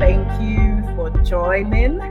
Thank you for joining.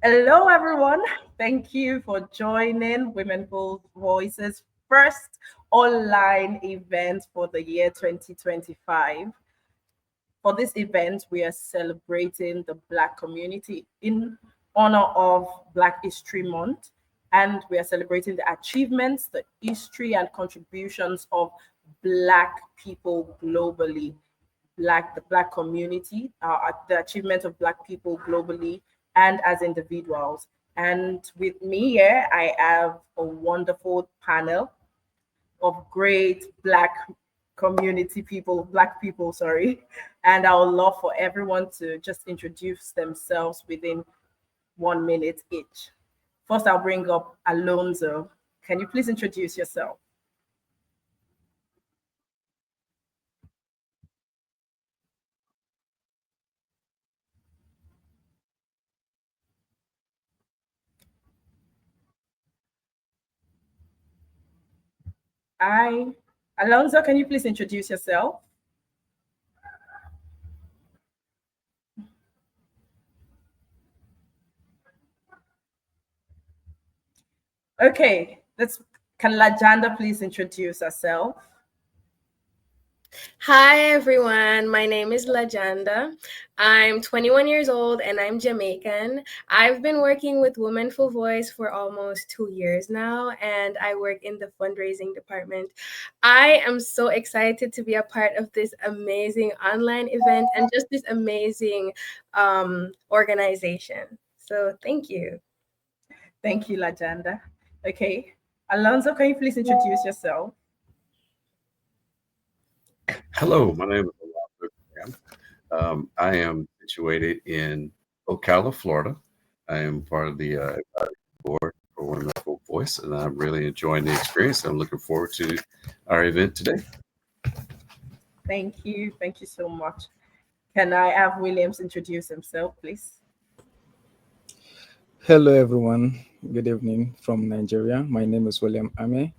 Hello, everyone. Thank you for joining Womenful Voices' first online event for the year 2025. For this event, we are celebrating the Black community in honor of Black History Month, and we are celebrating the achievements, the history, and contributions of Black people globally. The Black community, the achievement of Black people globally and as individuals. And with me here, I have a wonderful panel of great Black people, sorry. And I would love for everyone to just introduce themselves within 1 minute each. First, I'll bring up Alonzo. Can you please introduce yourself? I, Alonzo, can you please introduce yourself? Okay, can Lajanda please introduce herself? Hi everyone, my name is Lajanda. I'm 21 years old and I'm Jamaican. I've been working with Women for Voice for almost 2 years now, and I work in the fundraising department. I am so excited to be a part of this amazing online event and just this amazing organization. So thank you. Thank you, Lajanda. Okay, Alonzo, can you please introduce yourself? Hello, my name is Alonzo. I am situated in Ocala, Florida. I am part of the advisory board for Women Full Voice, and I'm really enjoying the experience. I'm looking forward to our event today. Thank you. Thank you so much. Can I have Williams introduce himself, please? Hello, everyone. Good evening from Nigeria. My name is William Ame.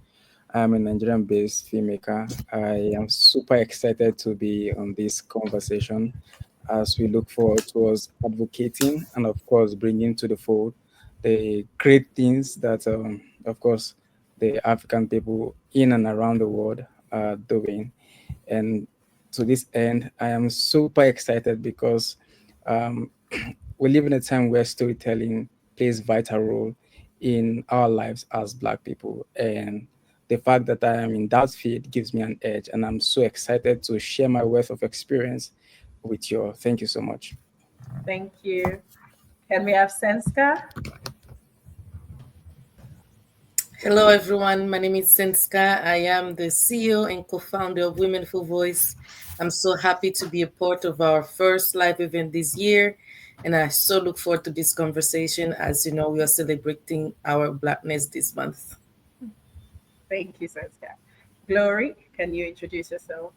I'm a Nigerian based filmmaker. I am super excited to be on this conversation as we look forward towards advocating and, of course, bringing to the fold the great things that, of course, the African people in and around the world are doing. And to this end, I am super excited because um, we live in a time where storytelling plays vital role in our lives as Black people. And the fact that I am in that field gives me an edge. And I'm so excited to share my wealth of experience with you all. Thank you so much. Thank you. Can we have Senska? Hello, everyone. My name is Senska. I am the CEO and co-founder of Women for Voice. I'm so happy to be a part of our first live event this year, and I so look forward to this conversation. As you know, we are celebrating our Blackness this month. Thank you, Senska. Glory, can you introduce yourself?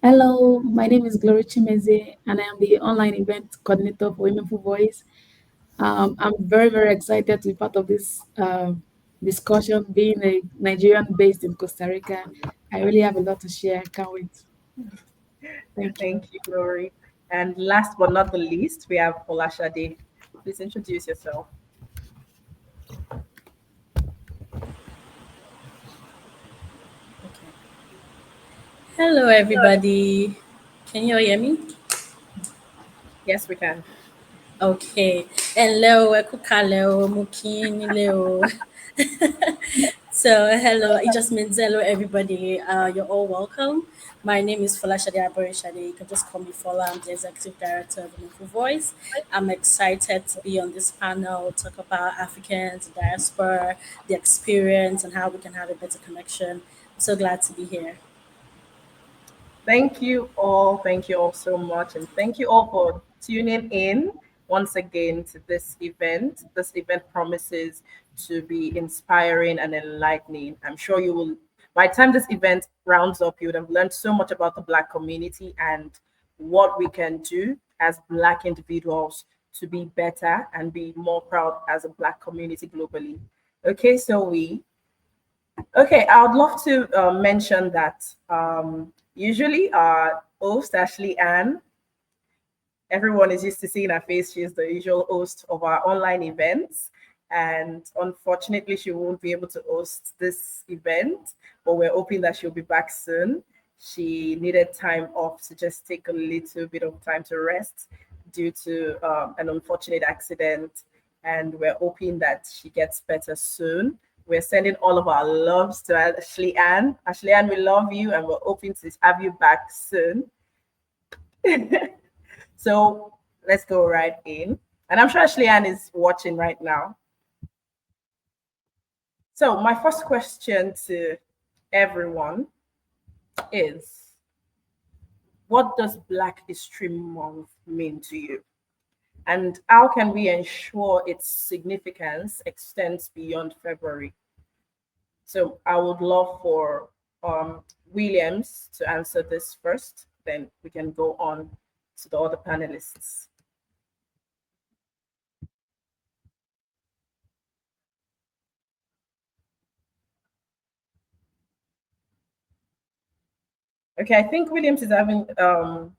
Hello, my name is Glory Chimeze, and I am the online event coordinator for Women for Voice. I'm very, very excited to be part of this discussion. Being a Nigerian based in Costa Rica, I really have a lot to share. Can't wait. Thank you. Thank you, Glory. And last but not the least, we have Olashade. Please introduce yourself. Hello, everybody. Can you all hear me? Yes, we can. Okay. Hello, Ekukaleo, Mukinileo. So, hello. It just means hello, everybody. You're all welcome. My name is Folashade Aborishade. You can just call me Fola. I'm the executive director of Info Voice. I'm excited to be on this panel, talk about Africans, diaspora, the experience, and how we can have a better connection. I'm so glad to be here. Thank you all. Thank you all so much. And thank you all for tuning in once again to this event. This event promises to be inspiring and enlightening. I'm sure you will, by the time this event rounds up, you would have learned so much about the Black community and what we can do as Black individuals to be better and be more proud as a Black community globally. Okay, so okay, I would love to mention that usually our host, Ashley Ann, everyone is used to seeing her face. She's the usual host of our online events. And unfortunately, she won't be able to host this event, but we're hoping that she'll be back soon. She needed time off to just take a little bit of time to rest due to an unfortunate accident. And we're hoping that she gets better soon. We're sending all of our loves to Ashley Ann. Ashley Ann, we love you and we're hoping to have you back soon. So let's go right in. And I'm sure Ashley Ann is watching right now. So my first question to everyone is, what does Black History Month mean to you? And how can we ensure its significance extends beyond February? So I would love for Williams to answer this first, then we can go on to the other panelists. Okay, I think Williams is having a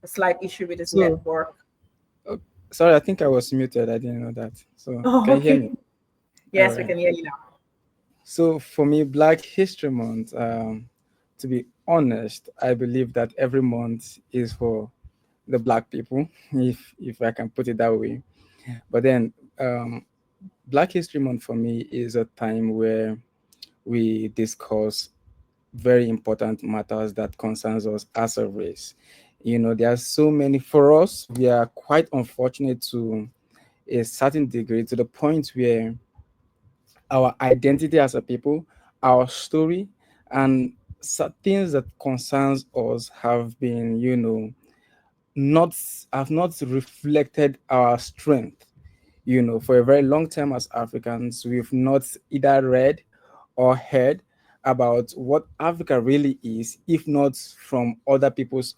slight issue with his So, network. sorry, I think I was muted. I didn't know that. So, Oh, can you hear okay. me? All Yes, we right. can hear you now. So, for me, Black History Month, to be honest, I believe that every month is for the Black people, if I can put it that way. But then, Black History Month for me is a time where we discuss very important matters that concerns us as a race. There are so many for us. We are quite unfortunate to a certain degree, to the point where our identity as a people, our story, and things that concerns us have been, not have not reflected our strength. For a very long time as Africans, we've not either read or heard about what Africa really is, if not from other people's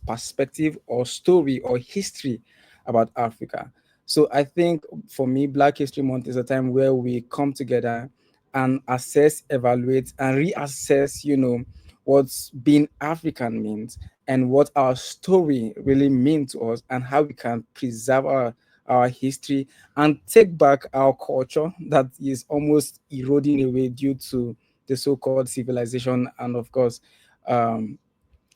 perspective or story or history about Africa. So I think for me, Black History Month is a time where we come together and assess, evaluate, and reassess, what being African means and what our story really means to us and how we can preserve our history and take back our culture that is almost eroding away due to the so-called civilization, and of course um,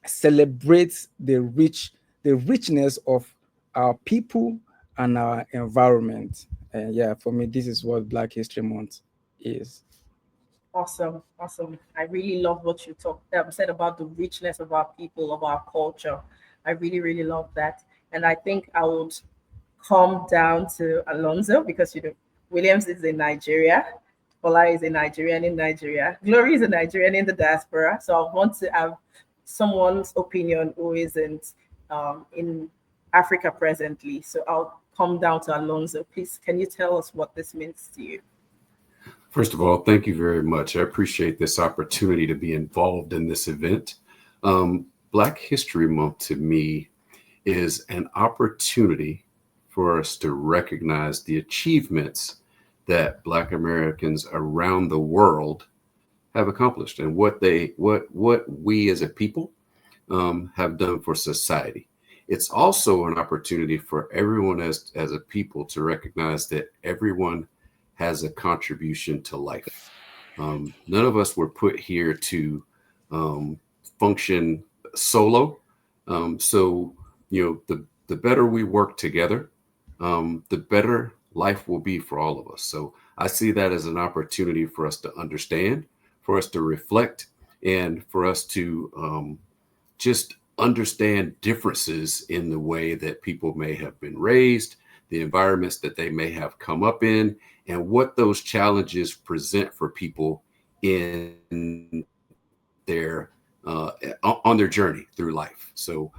celebrate the richness of our people and our environment. Yeah, for me, this is what Black History Month is. Awesome, awesome. I really love what you said about the richness of our people, of our culture. I really, really love that. And I think I would come down to Alonso because Williams is in Nigeria, Ola is a Nigerian in Nigeria, Glory is a Nigerian in the diaspora. So I want to have someone's opinion who isn't in Africa presently. So I'll come down to Alonso. Please, can you tell us what this means to you? First of all, thank you very much. I appreciate this opportunity to be involved in this event. Black History Month to me is an opportunity for us to recognize the achievements that Black Americans around the world have accomplished and what we as a people have done for society. It's also an opportunity for everyone as a people to recognize that everyone has a contribution to life. None of us were put here to function solo. So, the better we work together, the better life will be for all of us. So I see that as an opportunity for us to understand, for us to reflect, and for us to just understand differences in the way that people may have been raised, the environments that they may have come up in, and what those challenges present for people in their uh, on their journey through life. So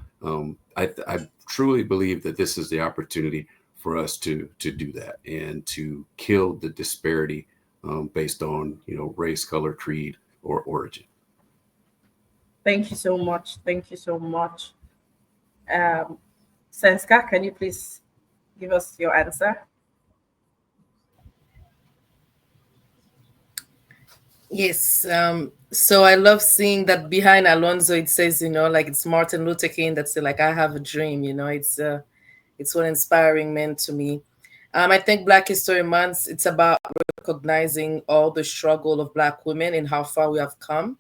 I truly believe that this is the opportunity for us to do that and to kill the disparity based on race, color, creed, or origin. Thank you so much. Thank you so much. Um, Senska, can you please give us your answer? Yes. So I love seeing that behind Alonso it says, like it's Martin Luther King that said, like, I have a dream, it's one inspiring man to me. I think Black History Month, it's about recognizing all the struggle of Black women and how far we have come,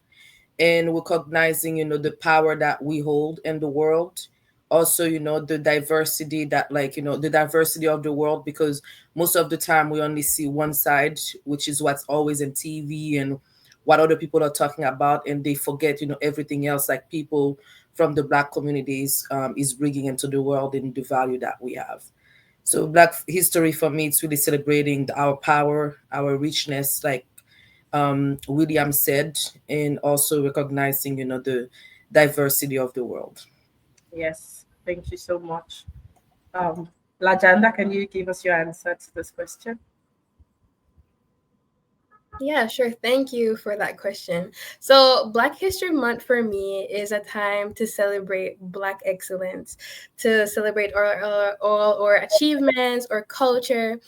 and recognizing the power that we hold in the world. Also, the diversity that, like, the diversity of the world, because most of the time we only see one side, which is what's always in TV and what other people are talking about, and they forget everything else, like people from the Black communities is bringing into the world and the value that we have. So Black history for me, it's really celebrating our power, our richness, like William said, and also recognizing, the diversity of the world. Yes, thank you so much. Lajanda, can you give us your answer to this question? Yeah, sure. Thank you for that question. So, Black History Month for me is a time to celebrate Black excellence, to celebrate all our achievements or culture.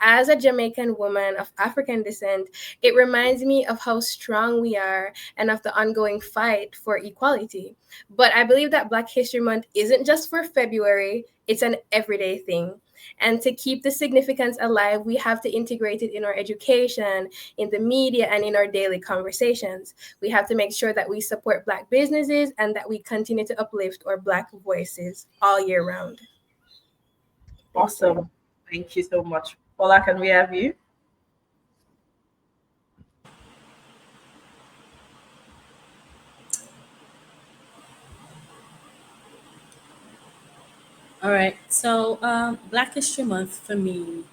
As a Jamaican woman of African descent, it reminds me of how strong we are and of the ongoing fight for equality. But I believe that Black History Month isn't just for February, it's an everyday thing. And to keep the significance alive, we have to integrate it in our education, in the media, and in our daily conversations. We have to make sure that we support Black businesses and that we continue to uplift our Black voices all year round. Thank you. Awesome. Thank you so much. Paula, can we have you? All right. So, Black History Month for me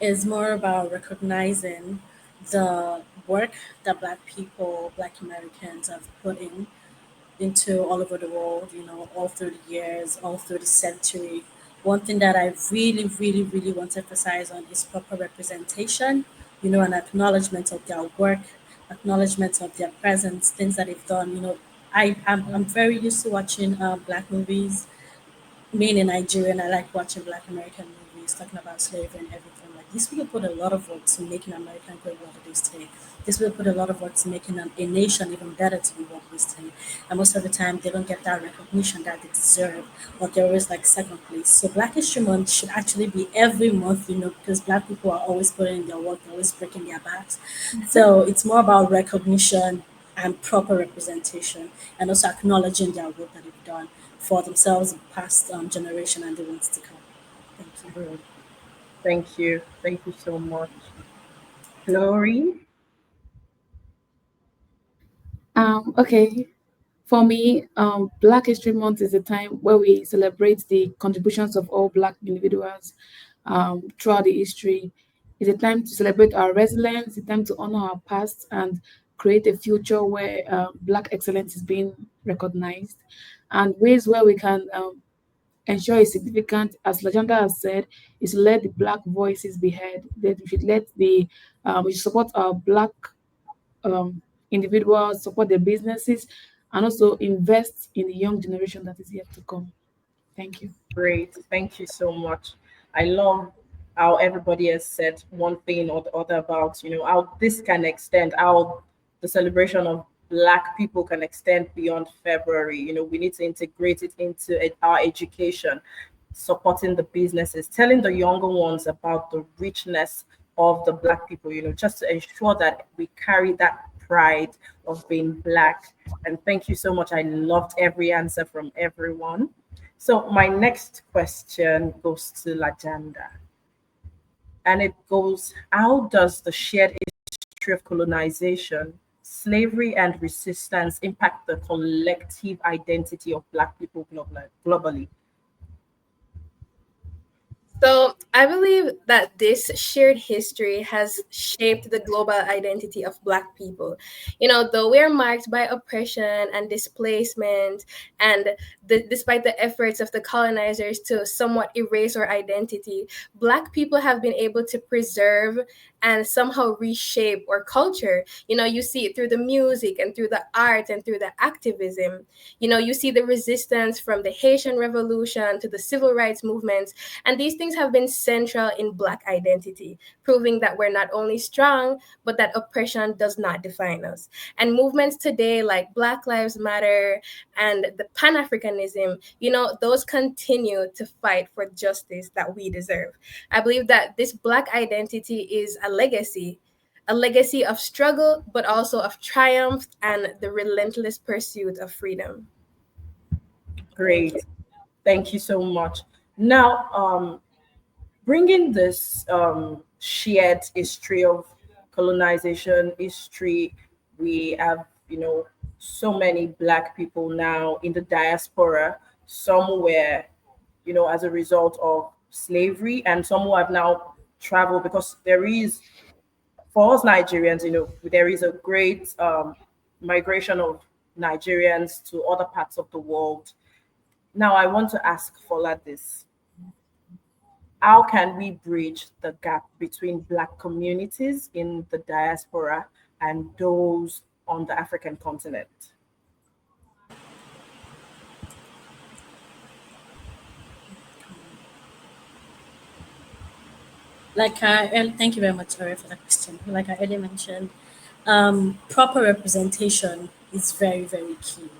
is more about recognizing the work that Black people, Black Americans have put in into all over the world, all through the years, all through the century. One thing that I really, really, really want to emphasize on is proper representation, an acknowledgement of their work, acknowledgement of their presence, things that they've done. I'm very used to watching Black movies. Being a Nigerian, I like watching Black American movies talking about slavery and everything. Like, these people put a lot of work to making America great what it is today. These people put a lot of work to making a nation even better to be what it is today. And most of the time, they don't get that recognition that they deserve, or they're always like second place. So Black History Month should actually be every month, because Black people are always putting in their work, they're always breaking their backs. So it's more about recognition and proper representation, and also acknowledging their work that they've done for themselves, past generation, and the ones to come. Thank you. Mm, thank you. Thank you so much. Glory. Okay. For me, Black History Month is a time where we celebrate the contributions of all Black individuals throughout the history. It's a time to celebrate our resilience, it's a time to honor our past and create a future where Black excellence is being recognized. And ways where we can ensure is significant, as Lajanda has said, is to let the Black voices be heard. That we should we should support our Black individuals, support their businesses, and also invest in the young generation that is yet to come. Thank you. Great. Thank you so much. I love how everybody has said one thing or the other about, how this can extend, how the celebration of Black people can extend beyond February. We need to integrate it into our education, supporting the businesses, telling the younger ones about the richness of the Black people, just to ensure that we carry that pride of being Black. And thank you so much. I loved every answer from everyone. So my next question goes to Lajanda, and it goes: how does the shared history of colonization, slavery, and resistance impact the collective identity of Black people globally? So I believe that this shared history has shaped the global identity of Black people. Though we are marked by oppression and displacement, and despite the efforts of the colonizers to somewhat erase our identity, Black people have been able to preserve and somehow reshape our culture. You see it through the music and through the art and through the activism. You see the resistance from the Haitian Revolution to the civil rights movements, and these things have been central in Black identity, proving that we're not only strong, but that oppression does not define us. And movements today like Black Lives Matter and the Pan Africanism, those continue to fight for justice that we deserve. I believe that this Black identity is a legacy of struggle, but also of triumph and the relentless pursuit of freedom. Thank you. Great. Thank you so much. Now, bringing this shared history of colonization history, we have, so many Black people now in the diaspora. Some were, as a result of slavery, and some who have now traveled because there is, for us Nigerians, there is a great migration of Nigerians to other parts of the world. Now, I want to ask Fola this: how can we bridge the gap between Black communities in the diaspora and those on the African continent? Thank you very much, Ari, for that question. Like I already mentioned, proper representation is very, very key.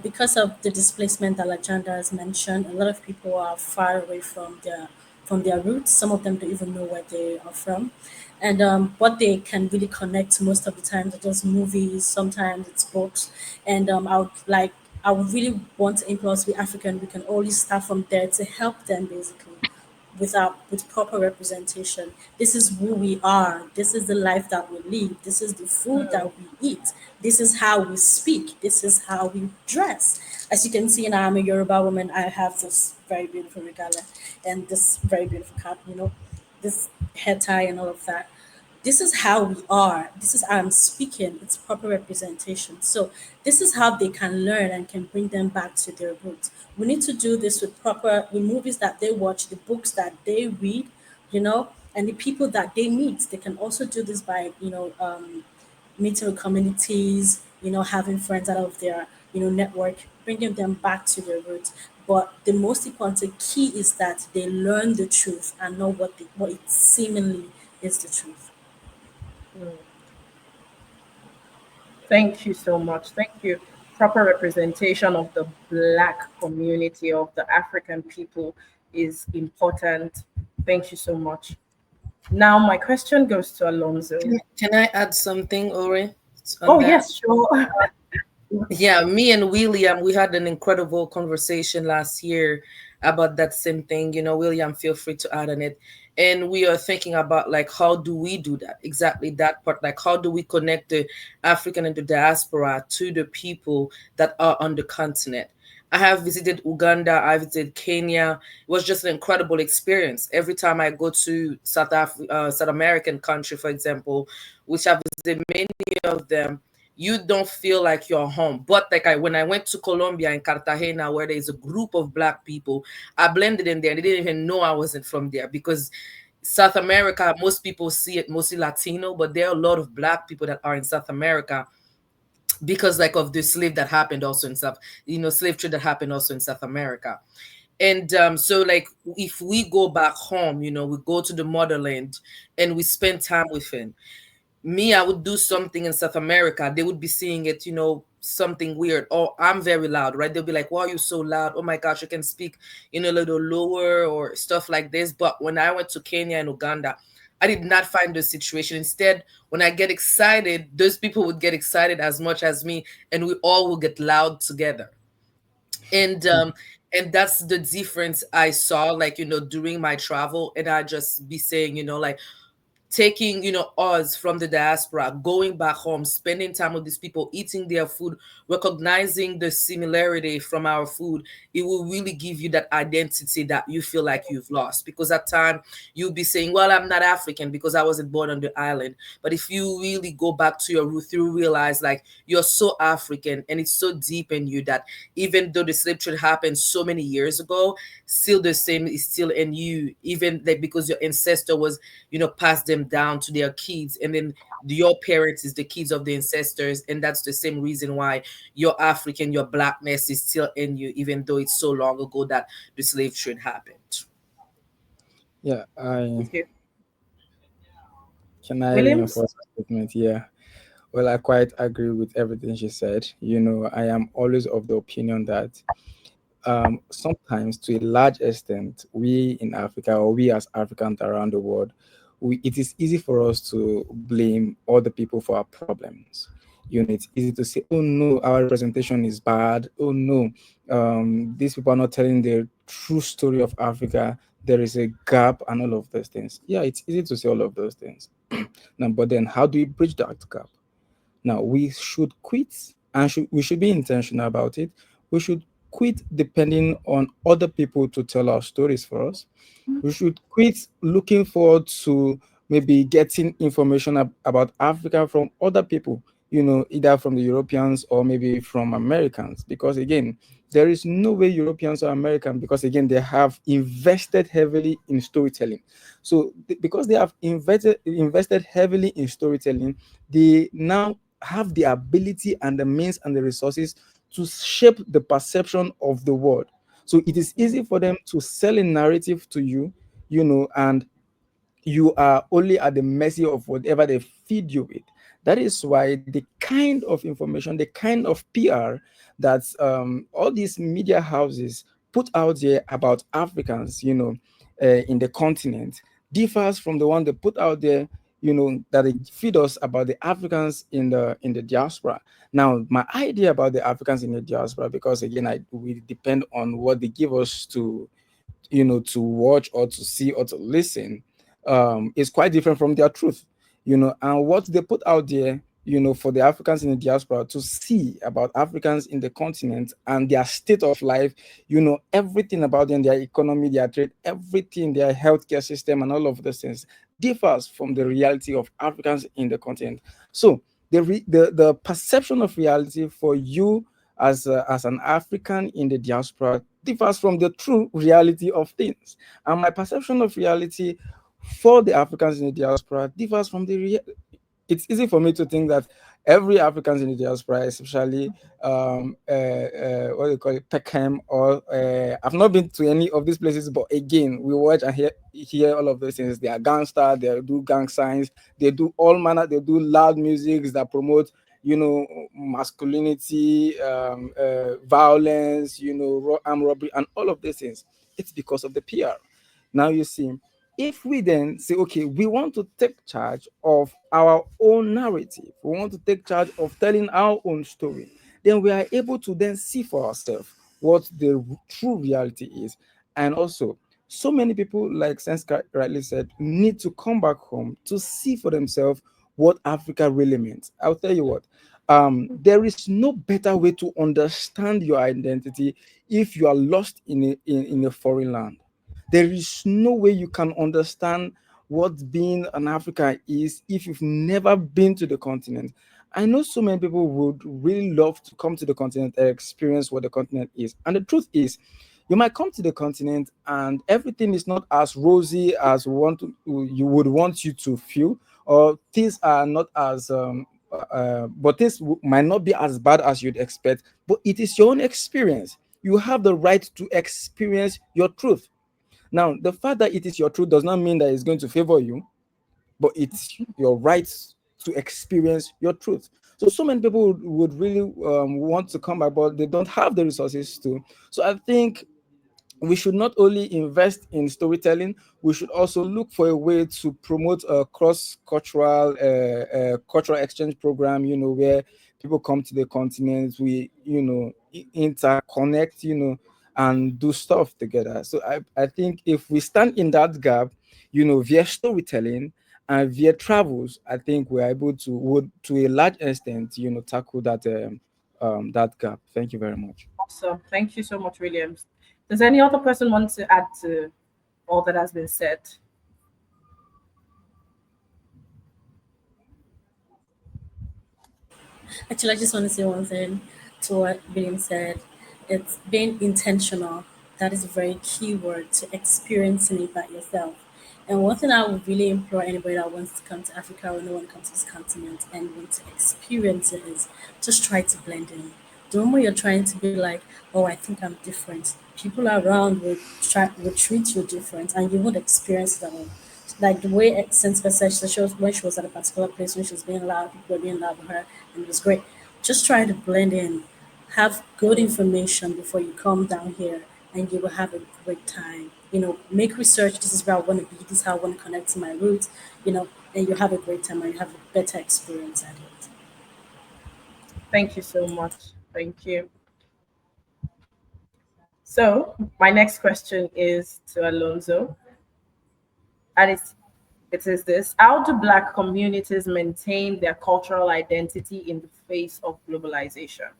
Because of the displacement that Lajanda has mentioned, a lot of people are far away from their roots. Some of them don't even know where they are from, and what they can really connect to most of the times are just movies. Sometimes it's books, and I would really want to impulse we African. We can always start from there to help them basically with proper representation. This is who we are. This is the life that we live. This is the food that we eat. This is how we speak. This is how we dress. As you can see, now I'm a Yoruba woman. I have this very beautiful regala and this very beautiful cap, this hair tie and all of that. This is how we are. This is how I'm speaking. It's proper representation. So this is how they can learn and can bring them back to their roots. We need to do this with movies that they watch, the books that they read, and the people that they meet. They can also do this by meeting with communities, having friends out of their network, bringing them back to their roots. But the most important key is that they learn the truth and know what it seemingly is the truth. Thank you so much. Thank you. Proper representation of the Black community, of the African people, is important. Thank you so much. Now, my question goes to Alonso. Can I add something, Ori, on Oh, that? yes, sure. Yeah, me and William, we had an incredible conversation last year about that same thing. William, feel free to add on it. And we are thinking about like how do we do that? Exactly that part. Like how do we connect the African and the diaspora to the people that are on the continent? I have visited Uganda, I visited Kenya. It was just an incredible experience. Every time I go to South American country, for example, which I've visited many of them, you don't feel like you're home. But like when I went to Colombia and Cartagena, where there's a group of Black people, I blended in there. They didn't even know I wasn't from there because South America, most people see it mostly Latino, but there are a lot of Black people that are in South America because like of the slave that happened also in slave trade that happened also in South America. And so like if we go back home, we go to the motherland and we spend time with him. Me, I would do something in South America, they would be seeing it, something weird. Oh, I'm very loud, right? They'll be like, why are you so loud? Oh my gosh, you can speak, a little lower or stuff like this. But when I went to Kenya and Uganda, I did not find the situation. Instead, when I get excited, those people would get excited as much as me, and we all will get loud together. And that's the difference I saw, like, during my travel. And I just be saying, like, taking, us from the diaspora, going back home, spending time with these people, eating their food, recognizing the similarity from our food, it will really give you that identity that you feel like you've lost. Because at time you'll be saying, well, I'm not African because I wasn't born on the island. But if you really go back to your roots, you realize like you're so African and it's so deep in you that even though the slave trade happened so many years ago, still the same is still in you, even like because your ancestor was, passed them down to their kids, and then your parents is the kids of the ancestors, and that's the same reason why your African, your blackness is still in you, even though it's so long ago that the slave trade happened. Yeah, I Okay. can I Williams? reinforce the statement? Yeah. Well, I quite agree with everything she said. I am always of the opinion that sometimes, to a large extent, we in Africa or we as Africans around the world, it is easy for us to blame other people for our problems. It's easy to say, "Oh no, our representation is bad. Oh no, these people are not telling the true story of Africa. There is a gap, and all of those things." Yeah, it's easy to say all of those things. Now, but then, how do we bridge that gap? Now we should quit, and we should be intentional about it. We should quit depending on other people to tell our stories for us. We should quit looking forward to maybe getting information about Africa from other people, either from the Europeans or maybe from Americans. Because again, there is no way Europeans or American, because again, they have invested heavily in storytelling. So because they have invested heavily in storytelling, they now have the ability and the means and the resources to shape the perception of the world. So it is easy for them to sell a narrative to you, and you are only at the mercy of whatever they feed you with. That is why the kind of information, the kind of PR that all these media houses put out there about Africans, in the continent, differs from the one they put out there, that they feed us about the Africans in the diaspora. Now, my idea about the Africans in the diaspora, because again, we depend on what they give us to watch or to see or to listen, is quite different from their truth, and what they put out there, for the Africans in the diaspora to see about Africans in the continent and their state of life, everything about them, their economy, their trade, everything, their healthcare system, and all of those things differs from the reality of Africans in the continent. So the perception of reality for you as an African in the diaspora differs from the true reality of things. And my perception of reality for the Africans in the diaspora differs from it's easy for me to think that every Africans in the diaspora, especially what do you call it, Peckham, or I've not been to any of these places, but again, we watch and hear all of those things. They are gangster, they do gang signs, they do all manner, they do loud music that promote, masculinity, violence, armed robbery, and all of these things. It's because of the PR. Now you see, if we then say, okay, we want to take charge of our own narrative, we want to take charge of telling our own story, then we are able to then see for ourselves what the true reality is. And also, so many people, like Senska rightly said, need to come back home to see for themselves what Africa really means. I'll tell you what, there is no better way to understand your identity if you are lost in a foreign land. There is no way you can understand what being an African is if you've never been to the continent. I know so many people would really love to come to the continent and experience what the continent is. And the truth is, you might come to the continent and everything is not as rosy as you would want you to feel, or things are not as but this might not be as bad as you'd expect. But it is your own experience. You have the right to experience your truth. Now, the fact that it is your truth does not mean that it's going to favor you, but it's your right to experience your truth. So many people would really want to come back, but they don't have the resources to. So I think we should not only invest in storytelling, we should also look for a way to promote a cross-cultural cultural exchange program, where people come to the continent, we, interconnect, and do stuff together. So I think if we stand in that gap, via storytelling And via travels, I think we're able to, would to a large extent, tackle that gap. Thank you very much. Awesome. Thank you so much, Williams. Does any other person want to add to all that has been said? Actually, I just want to say one thing to what William said. It's being intentional. That is a very key word to experiencing it by yourself. And one thing I would really implore anybody that wants to come to Africa or anyone come to this continent and want to experience it is just try to blend in. Don't when you're trying to be like, oh, I think I'm different. People around will treat you different, and you won't experience that. Like the way Sense said, she was, when she was at a particular place, when she was being loud, people were being loud with her, and it was great. Just try to blend in, have good information before you come down here, and you will have a great time. Make research. This is where I want to be. This is how I want to connect to my roots. And you have a great time, and you have a better experience at it. Thank you so much. Thank you. So, my next question is to Alonso, and it is this: how do Black communities maintain their cultural identity in the face of globalization?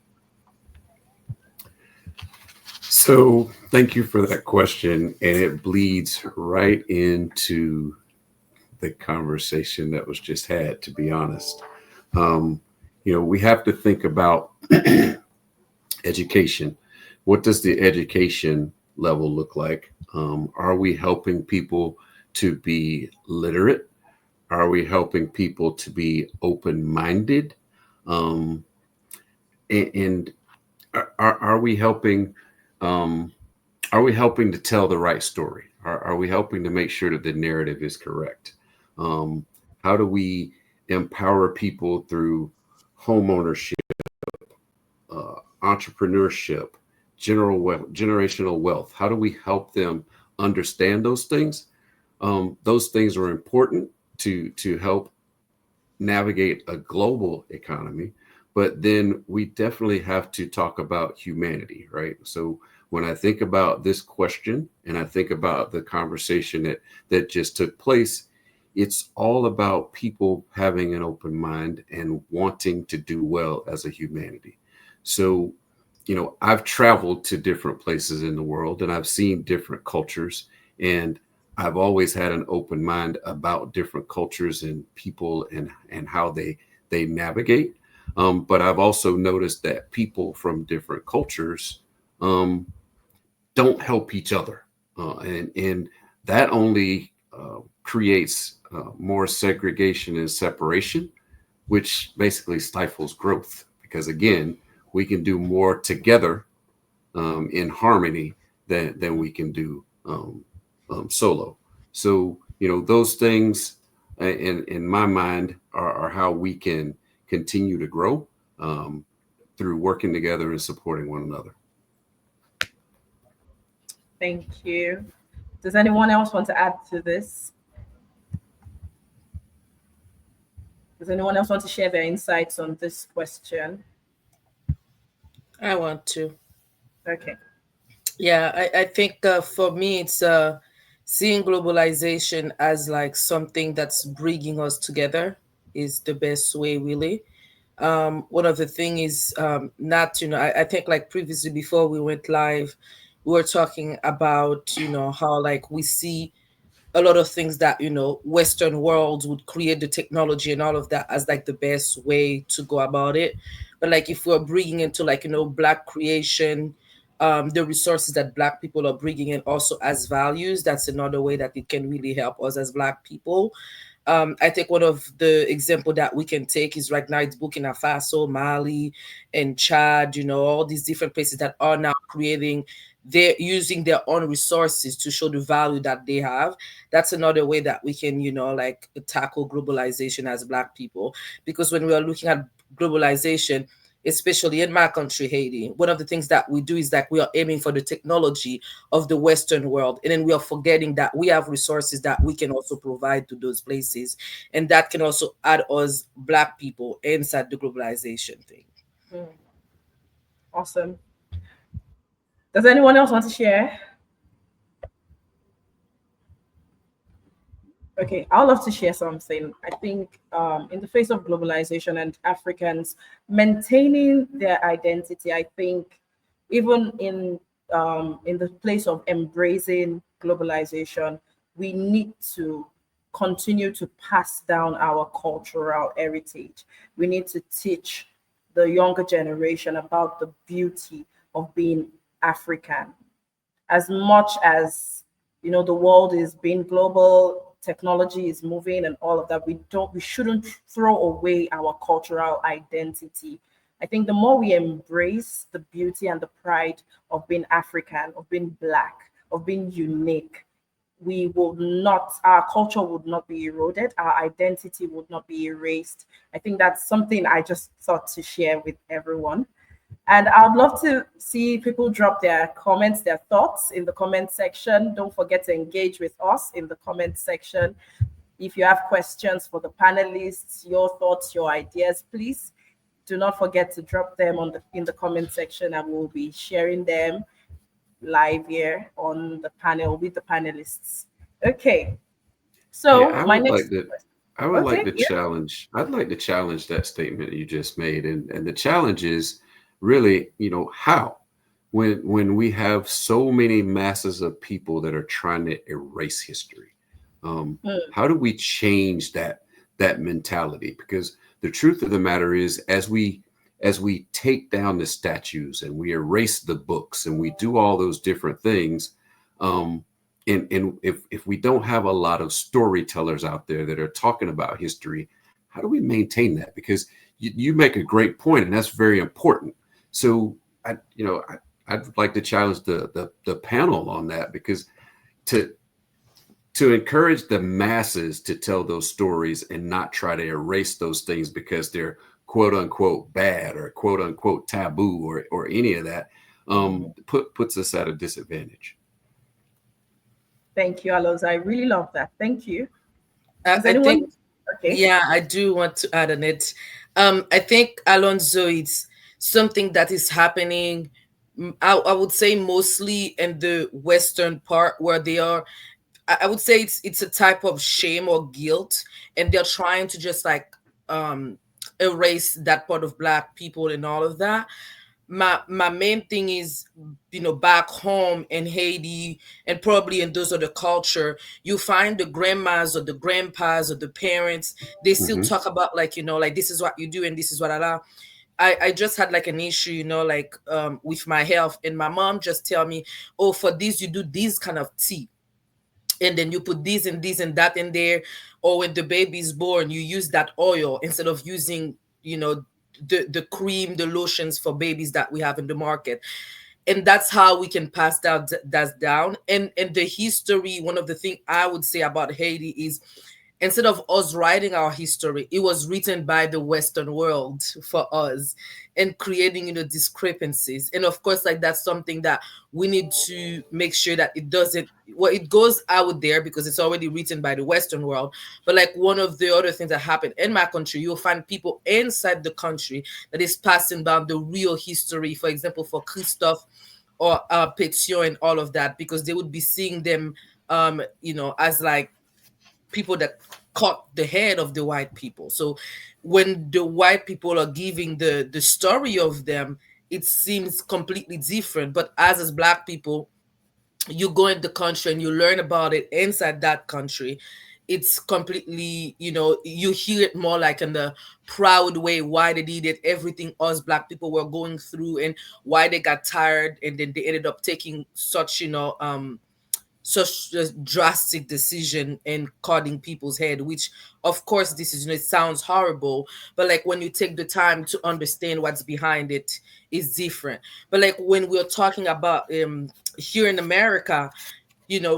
So, thank you for that question. And it bleeds right into the conversation that was just had, to be honest. Um, we have to think about education. What does the education level look like? Are we helping people to be literate? Are we helping people to be open-minded? Um, and are we helping? Um, are we helping to tell the right story? Are we helping to make sure that the narrative is correct? Um, how do we empower people through home ownership, entrepreneurship, generational wealth? How do we help them understand those things? Those things are important to help navigate a global economy, but then we definitely have to talk about humanity, right? So when I think about this question and I think about the conversation that just took place, it's all about people having an open mind and wanting to do well as a humanity. So, I've traveled to different places in the world and I've seen different cultures, and I've always had an open mind about different cultures and people and how they navigate. But I've also noticed that people from different cultures um, don't help each other, and that only creates more segregation and separation, which basically stifles growth. Because again, we can do more together in harmony than we can do solo. So those things, in my mind, are how we can continue to grow um, through working together and supporting one another. Thank you. Does anyone else want to add to this? Does anyone else want to share their insights on this question? I want to. Okay. Yeah, I think for me, it's seeing globalization as like something that's bringing us together is the best way, really. One of the thing is not, I think like previously before we went live, we were talking about, how like we see a lot of things that western worlds would create the technology and all of that as like the best way to go about it, but like if we're bringing into like black creation, the resources that black people are bringing in also as values, that's another way that it can really help us as black people. I think one of the example that we can take is right now it's Burkina Faso, Mali, and Chad. All these different places that are now creating, they're using their own resources to show the value that they have. That's another way that we can, like tackle globalization as black people. Because when we are looking at globalization, especially in my country, Haiti, one of the things that we do is that we are aiming for the technology of the Western world. And then we are forgetting that we have resources that we can also provide to those places. And that can also add us black people inside the globalization thing. Mm, awesome. Does anyone else want to share? Okay, I'd love to share something. I think in the face of globalization and Africans maintaining their identity, I think even in the place of embracing globalization, we need to continue to pass down our cultural heritage. We need to teach the younger generation about the beauty of being African. As much as the world is being global, technology is moving and all of that, we shouldn't throw away our cultural identity. I think the more we embrace the beauty and the pride of being African, of being black, of being unique, we will not our culture would not be eroded, our identity would not be erased. I think that's something I just thought to share with everyone. And I'd love to see people drop their comments, their thoughts in the comment section. Don't forget to engage with us in the comment section. If you have questions for the panelists, your thoughts, your ideas, please do not forget to drop them in the comment section, and we'll be sharing them live here on the panel with the panelists. Okay. Yeah, So my next I would like okay, to yeah. challenge I'd like to challenge that statement you just made. And the challenge is really, how when we have so many masses of people that are trying to erase history. Mm, How do we change that mentality? Because the truth of the matter is, as we take down the statues and we erase the books and we do all those different things, um, and if we don't have a lot of storytellers out there that are talking about history, how do we maintain that? Because you make a great point, and that's very important. So I'd like to challenge the panel on that, because to to encourage the masses to tell those stories and not try to erase those things because they're quote unquote bad or quote unquote taboo or any of that, puts us at a disadvantage. thank you, Alos. I really love that. Thank you. Does I think, anyone? Okay. yeah, I do want to add on it. I think, Alonso, it's something that is happening. I would say mostly in the western part where they are. I would say it's a type of shame or guilt, and they're trying to just like um erase that part of black people and all of that. My main thing is, back home in Haiti and probably in those other culture, you find the grandmas or the grandpas or the parents, they still Hmm. talk about, like, like, this is what you do and this is what I just had like an issue, like, with my health, and my mom just tell me, oh, for this you do this kind of tea, and then you put this and this and that in there, or when the baby's born you use that oil instead of using, the cream, the lotions for babies that we have in the market. And that's how we can pass that down. And the history, one of the things I would say about Haiti is, instead of us writing our history, it was written by the Western world for us, and creating, discrepancies. And of course, like, that's something that we need to make sure that it doesn't, well, it goes out there because it's already written by the Western world. But like, one of the other things that happened in my country, you'll find people inside the country that is passing down the real history, for example, for Christophe or Pétion and all of that, because they would be seeing them, as like people that cut the head of the white people. So when the white people are giving the story of them, it seems completely different. But as black people, you go in the country and you learn about it inside that country, it's completely, you hear it more like in the proud way, why they did it, everything us black people were going through, and why they got tired, and then they ended up taking such, such a drastic decision in cutting people's head, which of course this is, it sounds horrible, but like, when you take the time to understand what's behind it, is different. But like, when we're talking about here in America,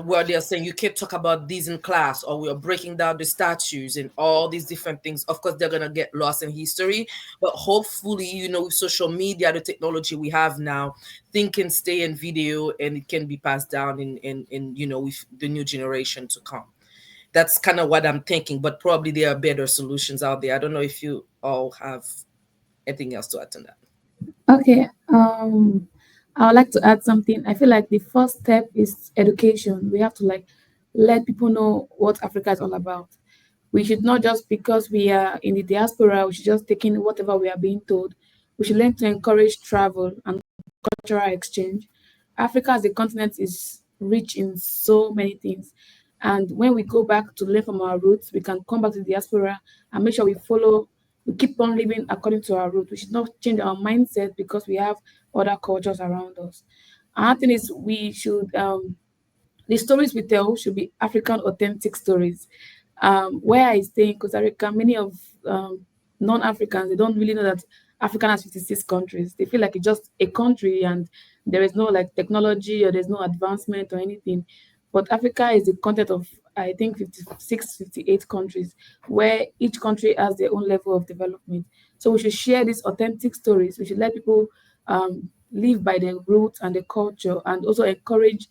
where they're saying you can't talk about these in class, or we are breaking down the statues and all these different things, of course they're gonna get lost in history. But hopefully, with social media, the technology we have now, thing can stay in video and it can be passed down in with the new generation to come. That's kind of what I'm thinking, but probably there are better solutions out there. I don't know if you all have anything else to add to that. Okay. I would like to add something. I feel like the first step is education. We have to like let people know what Africa is all about. We should not just because we are in the diaspora, we should just take in whatever we are being told. We should learn to encourage travel and cultural exchange. Africa as a continent is rich in so many things. And when we go back to learn from our roots, we can come back to the diaspora and make sure we keep on living according to our roots. We should not change our mindset because we have other cultures around us. Another thing is we should the stories we tell should be African authentic stories. Where I stay in Costa Rica, many of non-Africans they don't really know that Africa has 56 countries. They feel like it's just a country and there is no like technology or there's no advancement or anything. But Africa is the content of I think 56, 58 countries where each country has their own level of development. So we should share these authentic stories. We should let people live by their roots and their culture and also encourage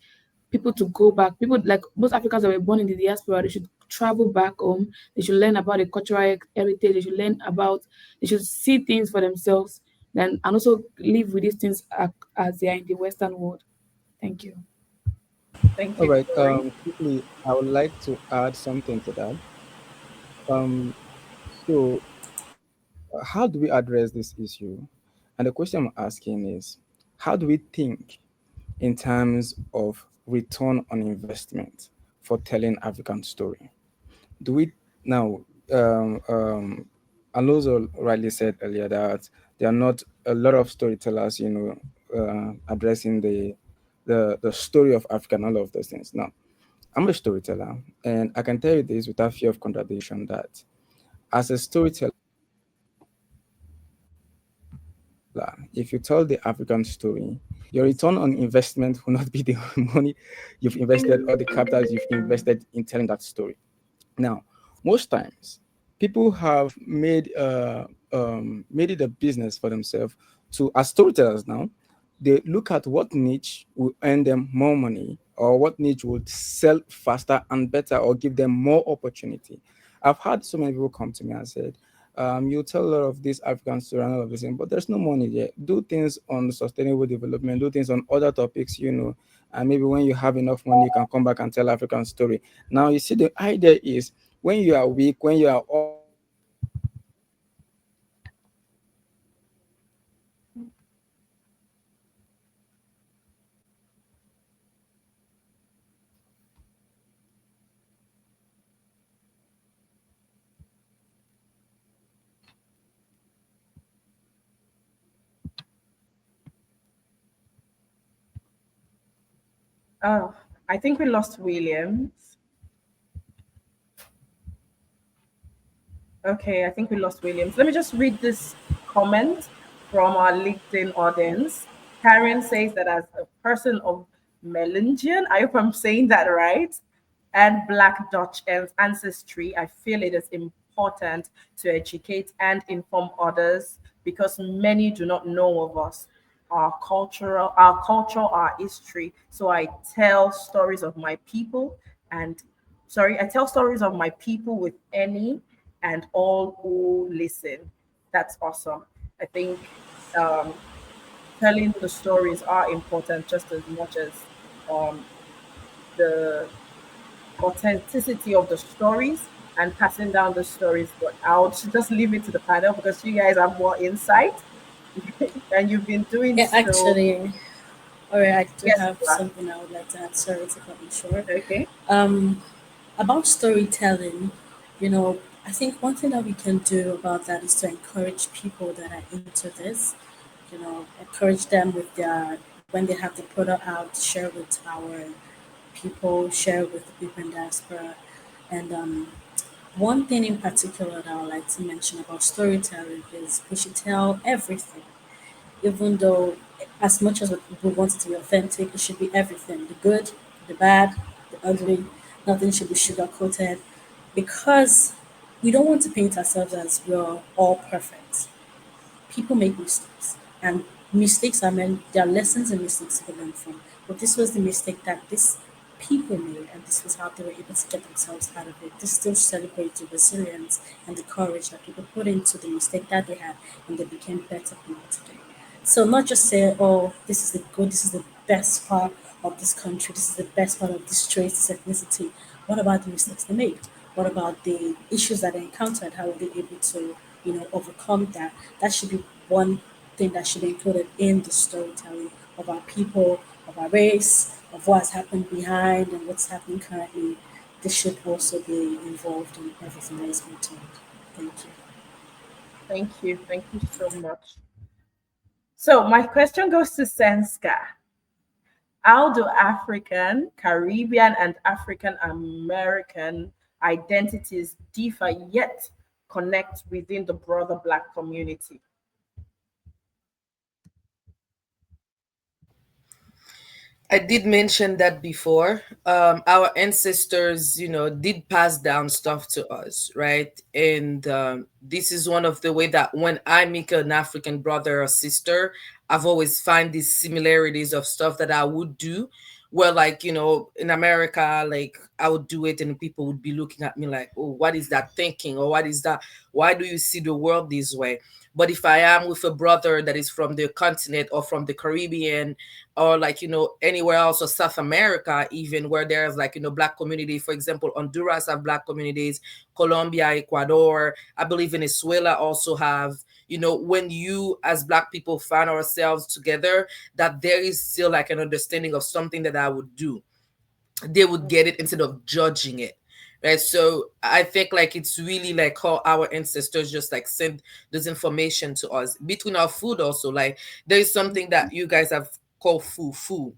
people to go back. People like most Africans that were born in the diaspora, they should travel back home. They should learn about the cultural heritage. They should learn about. They should see things for themselves. Then and also live with these things as they are in the Western world. Thank you. Thank All you, right. Glory. Quickly, I would like to add something to that. Um, so, how do we address this issue? And the question I'm asking is, how do we think in terms of return on investment for telling African story? Do we now? Alonso rightly said earlier that there are not a lot of storytellers, addressing the story of Africa and all of those things. Now, I'm a storyteller, and I can tell you this without fear of contradiction that as a storyteller, if you tell the African story, your return on investment will not be the money you've invested or the capital you've invested in telling that story. Now, most times, people have made it a business for themselves to, as storytellers now, they look at what niche will earn them more money or what niche would sell faster and better or give them more opportunity. I've had so many people come to me and said, you tell a lot of these African stories and all of this, thing, but there's no money there. Do things on sustainable development, do things on other topics, and maybe when you have enough money, you can come back and tell African story. Now, you see, the idea is when you are weak, when you are all Oh, I think we lost Williams. Okay, I think we lost Williams. Let me just read this comment from our LinkedIn audience. Karen says that as a person of Melangian, I hope I'm saying that right, and Black Dutch ancestry, I feel it is important to educate and inform others because many do not know of us, our culture, our history. So I tell stories of my people and I tell stories of my people with any and all who listen. That's awesome. I think telling the stories are important just as much as um, the authenticity of the stories and passing down the stories. But I'll just leave it to the panel because you guys have more insight and you've been doing Yeah, so. actually, all right, I do Yes, have Black. something I would like to add. Sorry to cut you short. Okay. Um, about storytelling, I think one thing that we can do about that is to encourage people that are into this. Encourage them with their when they have the product out, share with our people, share with the people in diaspora, and one thing in particular that I would like to mention about storytelling is we should tell everything, even though as much as we want it to be authentic, it should be everything, the good, the bad, the ugly. Nothing should be sugar coated because we don't want to paint ourselves as we're all perfect. People make mistakes, and mistakes are meant, there are lessons and mistakes to learn from. But this was the mistake that this people made, and this was how they were able to get themselves out of it. This still celebrates the resilience and the courage that people put into the mistake that they had, and they became better people today. So not just say, oh, this is the good, this is the best part of this country, this is the best part of this race, this ethnicity. What about the mistakes they made? What about the issues that they encountered? How were they able to, overcome that? That should be one thing that should be included in the storytelling of our people, of our race, of what has happened behind and what's happening currently. This should also be involved in everything that is being told. Thank you. Thank you. Thank you so much. So my question goes to Senska. How do African, Caribbean, and African American identities differ yet connect within the broader Black community? I did mention that before. Our ancestors, did pass down stuff to us, right? And this is one of the way that when I meet an African brother or sister, I've always find these similarities of stuff that I would do. Well, like, in America, like I would do it and people would be looking at me like, oh, what is that thinking? Or what is that? Why do you see the world this way? But if I am with a brother that is from the continent or from the Caribbean, or like anywhere else, or South America even, where there's like Black community, for example, Honduras have Black communities, Colombia, Ecuador, I believe Venezuela also have, when you as Black people find ourselves together, that there is still like an understanding of something that I would do, they would get it instead of judging it, right? So I think like it's really like how our ancestors just like send this information to us between our food also. Like there is something that you guys have called fufu.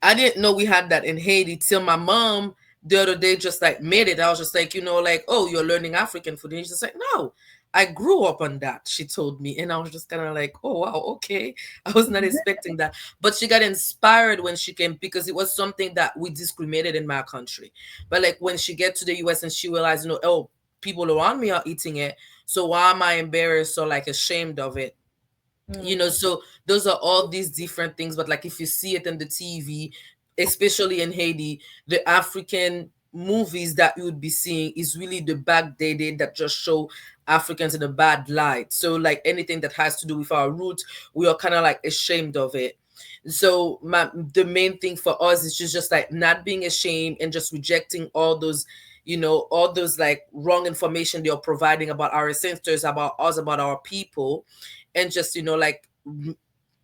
I didn't know we had that in Haiti till my mom the other day just like made it. I was just like, like, oh, you're learning African food. And she's just like, no, I grew up on that, she told me. And I was just kind of like, oh, wow, okay. I was not expecting that. But she got inspired when she came because it was something that we discriminated in my country. But like when she get to the US and she realized, oh, people around me are eating it. So why am I embarrassed or like ashamed of it? So those are all these different things, but like if you see it in the TV, especially in Haiti, the African movies that you would be seeing is really the backdated that just show Africans in a bad light. So like anything that has to do with our roots, we are kind of like ashamed of it. So the main thing for us is just like not being ashamed and just rejecting all those like wrong information they're providing about our ancestors, about us, about our people, and just like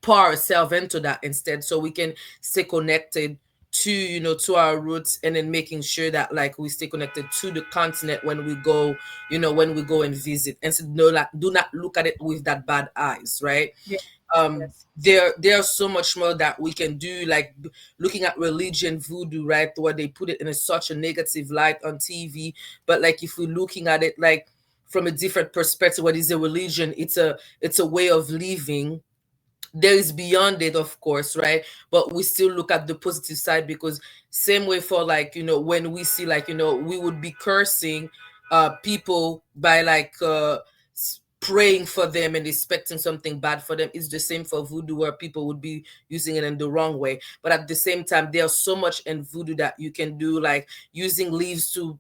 pour ourselves into that instead, so we can stay connected to to our roots, and then making sure that like we stay connected to the continent when we go, when we go and visit, and so no, like, do not look at it with that bad eyes, right? Yes, yes. There's so much more that we can do, like looking at religion, voodoo, right, where they put it in such a negative light on TV. But like if we're looking at it like from a different perspective, what is a religion? It's a way of living. There is beyond it, of course, right? But we still look at the positive side, because same way for like when we see like we would be cursing people by like praying for them and expecting something bad for them. It's the same for voodoo, where people would be using it in the wrong way. But at the same time, there's so much in voodoo that you can do, like using leaves to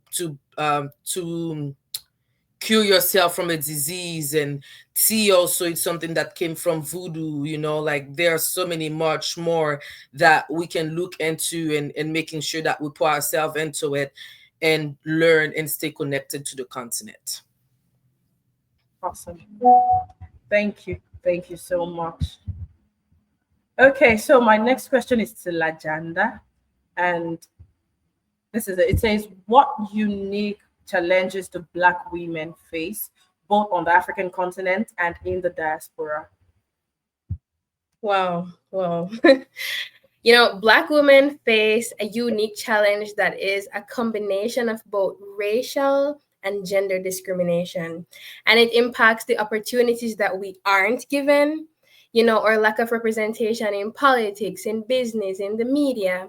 cure yourself from a disease. And tea also, it's something that came from voodoo. Like there are so many much more that we can look into, and making sure that we put ourselves into it and learn and stay connected to the continent. Awesome. Thank you. Thank you so much. Okay, so my next question is to Lajanda. And this is it. It says, what unique challenges do Black women face both on the African continent and in the diaspora? Wow. Well, Black women face a unique challenge that is a combination of both racial and gender discrimination. And it impacts the opportunities that we aren't given, or lack of representation in politics, in business, in the media.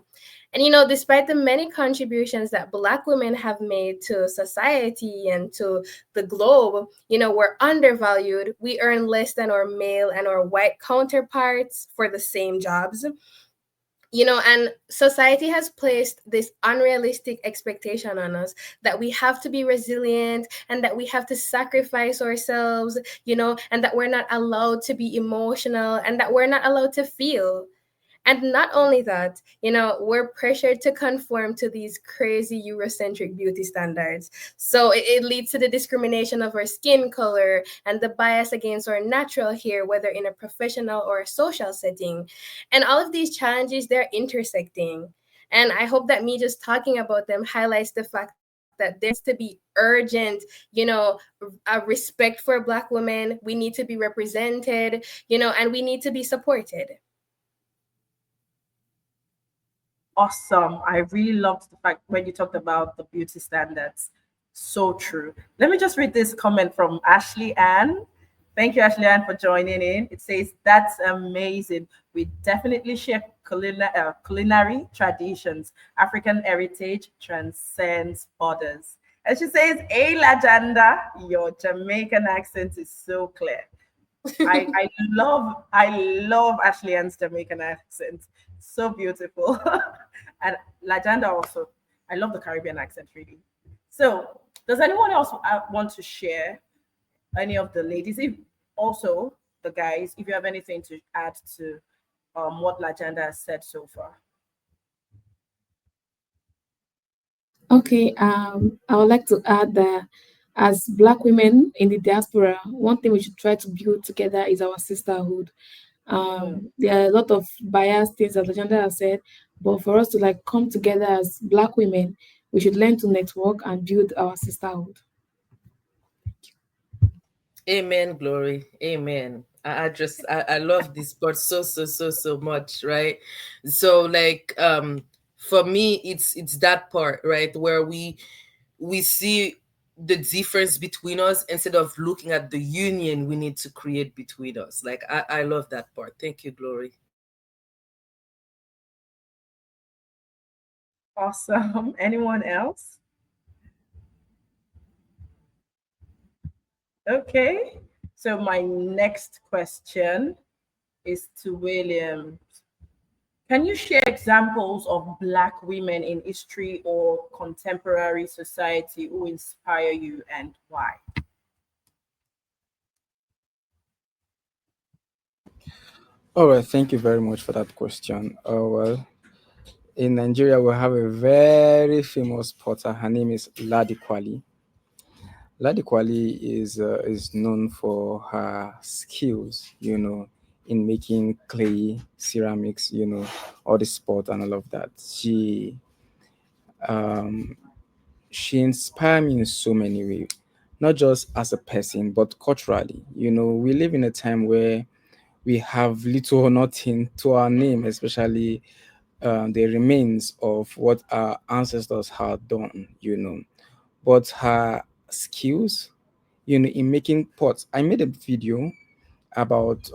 And despite the many contributions that Black women have made to society and to the globe, we're undervalued. We earn less than our male and our white counterparts for the same jobs. And society has placed this unrealistic expectation on us that we have to be resilient and that we have to sacrifice ourselves, and that we're not allowed to be emotional and that we're not allowed to feel. And not only that, we're pressured to conform to these crazy Eurocentric beauty standards. So it leads to the discrimination of our skin color and the bias against our natural hair, whether in a professional or a social setting. And all of these challenges, they're intersecting. And I hope that me just talking about them highlights the fact that there needs to be urgent, a respect for Black women. We need to be represented, and we need to be supported. Awesome. I really loved the fact when you talked about the beauty standards. So true. Let me just read this comment from Ashley Ann. Thank you, Ashley Ann, for joining in. It says, "That's amazing. We definitely share culinary traditions. African heritage transcends borders." And she says, "Hey, Lajanda, your Jamaican accent is so clear." I love Ashley Ann's Jamaican accent. So beautiful. And Lajanda also. I love the Caribbean accent really. So does anyone else want to share, any of the ladies, if also the guys, if you have anything to add to what Lajanda has said so far? Okay, I would like to add that as Black women in the diaspora, one thing we should try to build together is our sisterhood. Mm. There are a lot of biased things that Legenda has said, but for us to like come together as Black women, we should learn to network and build our sisterhood. Amen, Glory. Amen. I love this part so much, right? So like for me it's that part, right, where we see the difference between us instead of looking at the union we need to create between us. Like I love that part. Thank you, Glory. Awesome. Anyone else? Okay. So my next question is to William. Can you share examples of Black women in history or contemporary society who inspire you and why? All right, thank you very much for that question. Well, in Nigeria, we have a very famous potter. Her name is Ladi Kwali. Ladi Kwali is known for her skills, in making clay, ceramics, all the sport and all of that. Um, she inspired me in so many ways, not just as a person, but culturally. We live in a time where we have little or nothing to our name, especially the remains of what our ancestors had done, But her skills, in making pots, I made a video about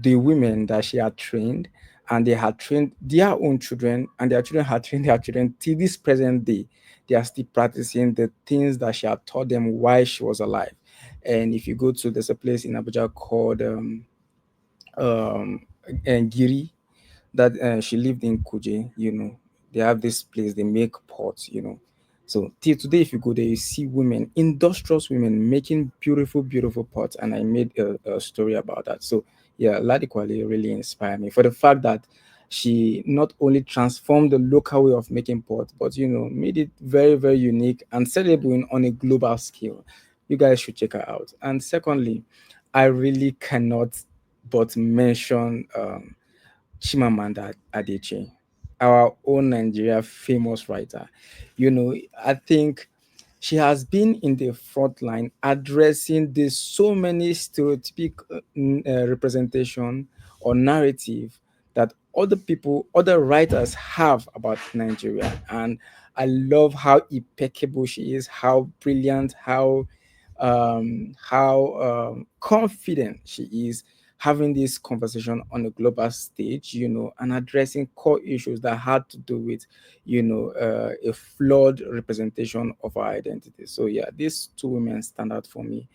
the women that she had trained, and they had trained their own children, and their children had trained their children till this present day. They are still practicing the things that she had taught them while she was alive. And if you go to, there's a place in Abuja called um Giri, that she lived in Kuje. They have this place, they make pots. So till today, if you go there, you see women, industrious women, making beautiful, beautiful pots. And I made a story about that. So yeah, Ladi Kwali really inspired me for the fact that she not only transformed the local way of making pots, but made it very, very unique and sellable on a global scale. You guys should check her out. And secondly, I really cannot but mention Chimamanda Adichie, our own Nigeria famous writer. I think she has been in the front line addressing this so many stereotypic representation or narrative that other people, other writers have about Nigeria. And I love how impeccable she is, how brilliant, how confident she is having this conversation on a global stage, and addressing core issues that had to do with, a flawed representation of our identity. So yeah, these two women stand out for me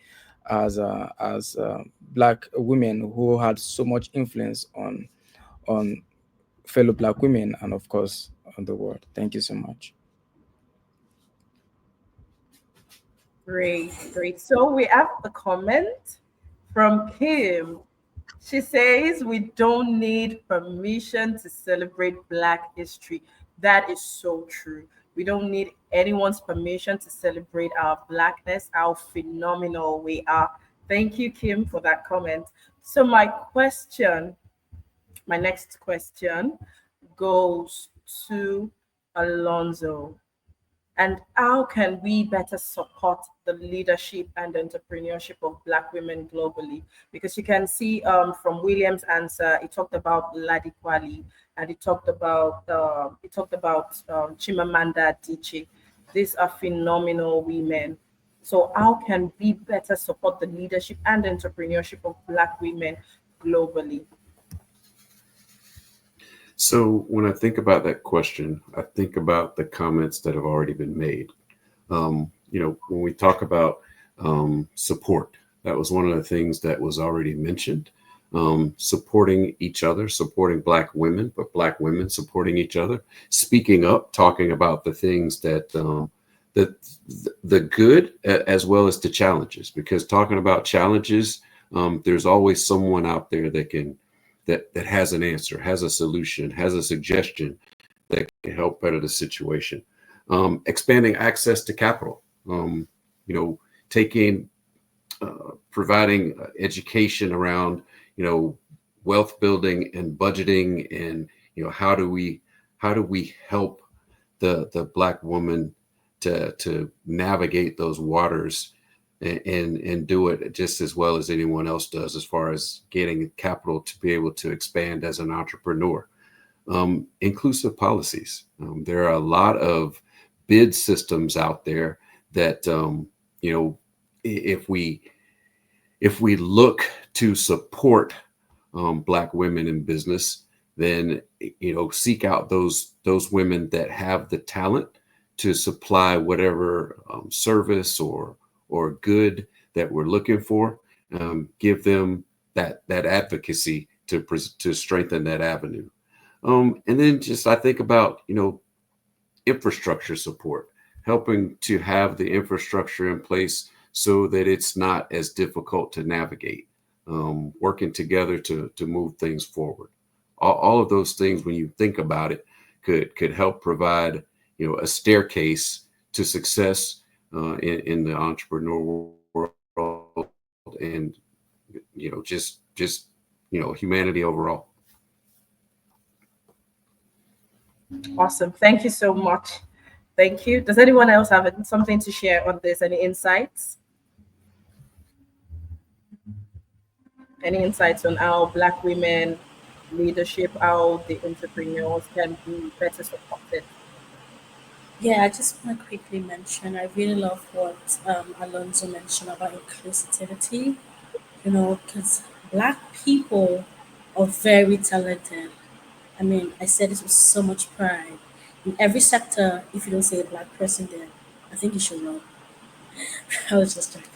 as Black women who had so much influence on fellow Black women and of course on the world. Thank you so much. Great, great. So we have a comment from Kim. She says we don't need permission to celebrate Black history. That is so true. We don't need anyone's permission to celebrate our Blackness, how phenomenal we are. Thank you, Kim, for that comment. So, my next question goes to Alonzo. And how can we better support the leadership and entrepreneurship of Black women globally? Because you can see from William's answer, he talked about Ladi Kwali, and he talked about Chimamanda Adichie. These are phenomenal women. So how can we better support the leadership and entrepreneurship of Black women globally? So when I think about that question, I think about the comments that have already been made. When we talk about support, that was one of the things that was already mentioned. Supporting each other, supporting Black women, but Black women supporting each other, speaking up, talking about the things that the good as well as the challenges. Because talking about challenges, there's always someone out there that has an answer, has a solution, has a suggestion that can help better the situation. Expanding access to capital, taking, providing education around, wealth building and budgeting, and how do we help the Black woman to navigate those waters and do it just as well as anyone else does, as far as getting capital to be able to expand as an entrepreneur. Inclusive policies. There are a lot of bid systems out there that, if we look to support Black women in business, then seek out those women that have the talent to supply whatever service or good that we're looking for. Give them that advocacy to strengthen that avenue. And then just I think about infrastructure support, helping to have the infrastructure in place so that it's not as difficult to navigate. Working together to move things forward. All of those things, when you think about it, could help provide a staircase to success in the entrepreneur world, and just humanity overall. Awesome. Thank you so much. Thank you. Does anyone else have something to share on this? Any insights? Any insights on how Black women leadership, how the entrepreneurs can be better supported? Yeah, I just want to quickly mention I really love what Alonso mentioned about inclusivity, because Black people are very talented. I mean, I said this with so much pride. In every sector, if you don't say a Black person there, I think you should run. I was just joking.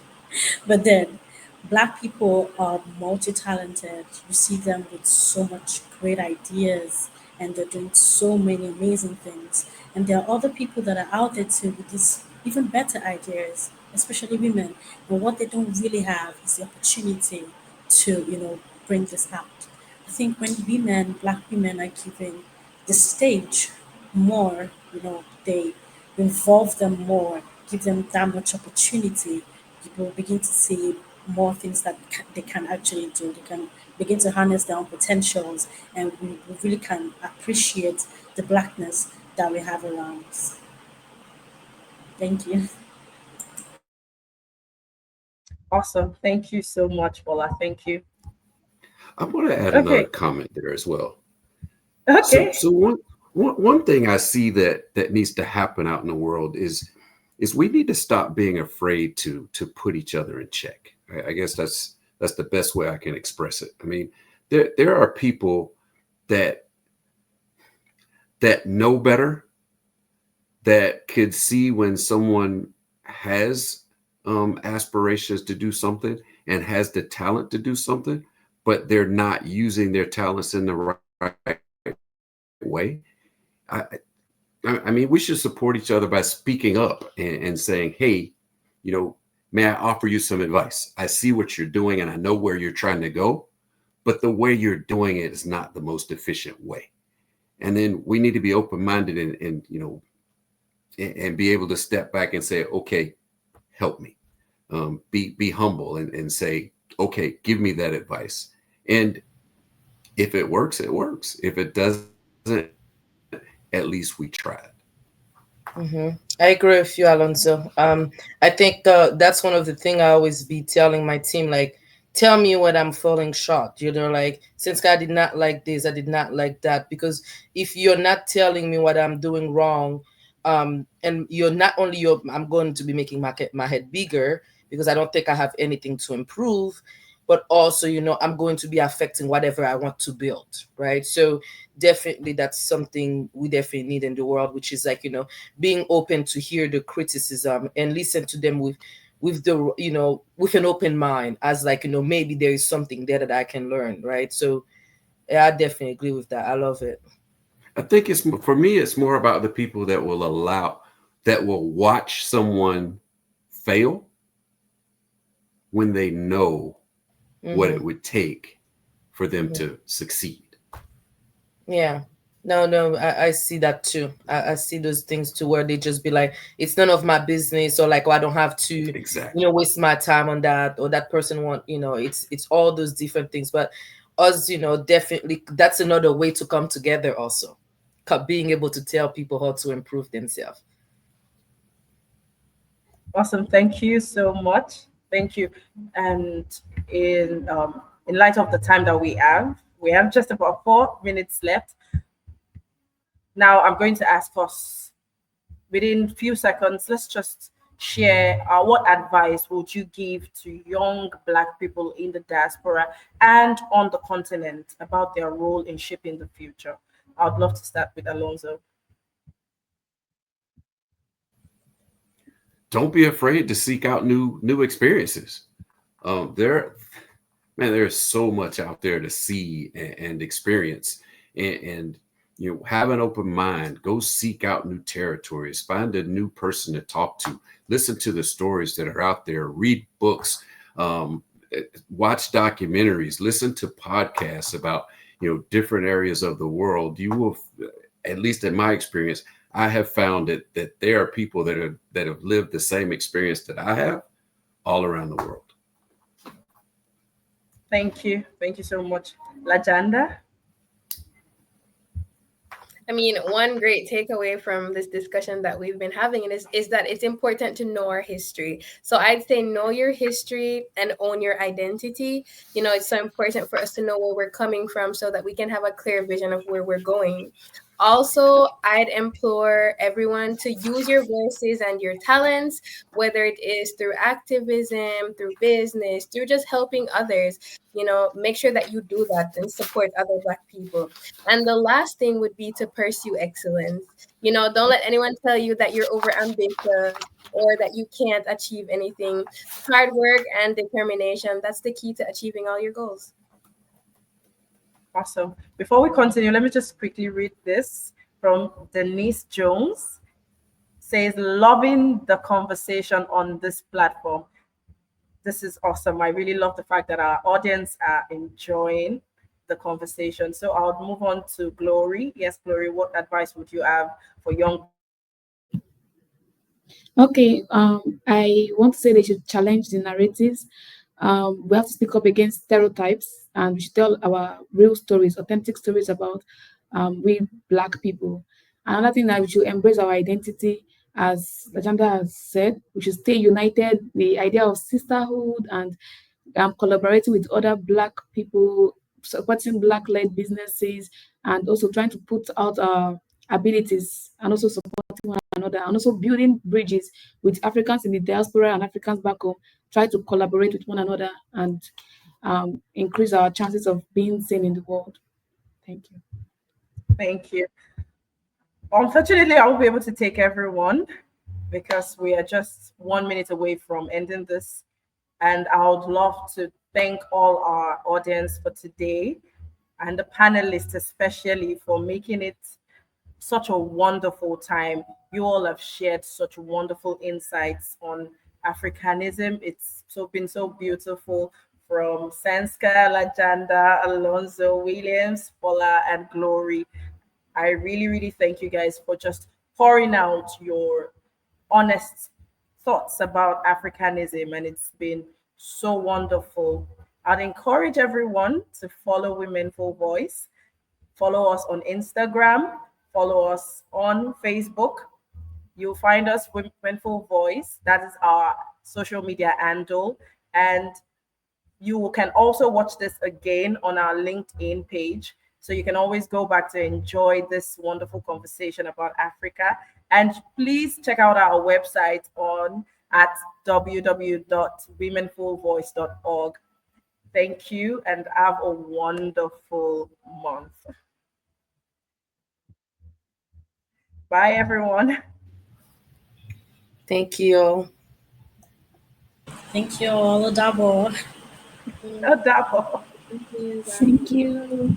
But then, Black people are multi talented. You see them with so much great ideas, and they're doing so many amazing things. And there are other people that are out there too with these even better ideas, especially women. And what they don't really have is the opportunity to, bring this out. I think when Black women, are given the stage more, they involve them more, give them that much opportunity, you will begin to see more things that they can actually do. They can begin to harness their own potentials, and we really can appreciate the Blackness that we have around us. Thank you. Awesome. Thank you so much, Bola. Thank you. I want to add another Okay. comment there as well. So, Okay. so one thing I see that needs to happen out in the world is we need to stop being afraid to put each other in check. I guess that's the best way I can express it. I mean, there are people that know better, that could see when someone has aspirations to do something and has the talent to do something, but they're not using their talents in the right way. I mean, we should support each other by speaking up and saying, hey, may I offer you some advice? I see what you're doing and I know where you're trying to go, but the way you're doing it is not the most efficient way. And then we need to be open-minded and and be able to step back and say, okay, help me. Be humble and say, okay, give me that advice. And if it works, it works. If it doesn't, at least we tried. I agree with you, Alonso. I think that's one of the thing I always be telling my team, like, tell me when I'm falling short. Like, since I did not like this, I did not like that. Because if you're not telling me what I'm doing wrong, and you're not only I'm going to be making my head bigger because I don't think I have anything to improve, but also, I'm going to be affecting whatever I want to build, right? So definitely that's something we definitely need in the world, which is like, being open to hear the criticism and listen to them with the with an open mind, as like, maybe there is something there that I can learn, right? So yeah, I definitely agree with that. I love it. I think for me, it's more about the people that will watch someone fail when they know what Mm-hmm. it would take for them to succeed. Yeah. No, I see that too. I see those things too, where they just be like, it's none of my business, or like, oh, I don't have to, Exactly. waste my time on that, or that person want, it's all those different things. But us, definitely that's another way to come together also. Being able to tell people how to improve themselves. Awesome. Thank you so much. Thank you. And in light of the time that we have just about 4 minutes left. Now I'm going to ask us within few seconds. Let's just share what advice would you give to young Black people in the diaspora and on the continent about their role in shaping the future. I'd love to start with Alonso. Don't be afraid to seek out new experiences. There, man, there's so much out there to see and experience, and have an open mind. Go seek out new territories. Find a new person to talk to. Listen to the stories that are out there. Read books. Um, Watch documentaries. Listen to podcasts about different areas of the world. You will, at least in my experience, I have found that there are people that have lived the same experience that I have all around the world. Thank you. Thank you so much. Lajanda? I mean, one great takeaway from this discussion that we've been having is that it's important to know our history. So I'd say know your history and own your identity. It's so important for us to know where we're coming from so that we can have a clear vision of where we're going. Also, I'd implore everyone to use your voices and your talents, whether it is through activism, through business, through just helping others. Make sure that you do that and support other Black people. And the last thing would be to pursue excellence. Don't let anyone tell you that you're over ambitious or that you can't achieve anything. Hard work and determination, that's the key to achieving all your goals. Awesome. Before we continue, let me just quickly read this from Denise Jones. Says, loving the conversation on this platform. This is awesome. I really love the fact that our audience are enjoying the conversation. So I'll move on to Glory. Yes, Glory, what advice would you have for young Black people in the diaspora? Okay, I want to say they should challenge the narratives. We have to speak up against stereotypes, and we should tell our real stories, authentic stories about we Black people. Another thing, that we should embrace our identity, as Lajanda has said. We should stay united. The idea of sisterhood and collaborating with other Black people, supporting Black-led businesses, and also trying to put out our abilities and also supporting one another, and also building bridges with Africans in the diaspora and Africans back home. Try to collaborate with one another and increase our chances of being seen in the world. Thank you. Thank you. Unfortunately, I won't be able to take everyone because we are just 1 minute away from ending this. And I would love to thank all our audience for today and the panelists, especially for making it such a wonderful time. You all have shared such wonderful insights on Africanism. It's been so beautiful from Senska, Lajanda, Alonso, Williams, Paula, and Glory. I really, really thank you guys for just pouring out your honest thoughts about Africanism, and it's been so wonderful. I'd encourage everyone to follow Women Full Voice, follow us on Instagram, follow us on Facebook. You'll find us Women Full Voice. That is our social media handle. And you can also watch this again on our LinkedIn page. So you can always go back to enjoy this wonderful conversation about Africa. And please check out our website on at www.womenfulvoice.org. Thank you and have a wonderful month. Bye, everyone. Thank you all. Thank you all. Double. A double. Thank you. Bye. Thank you.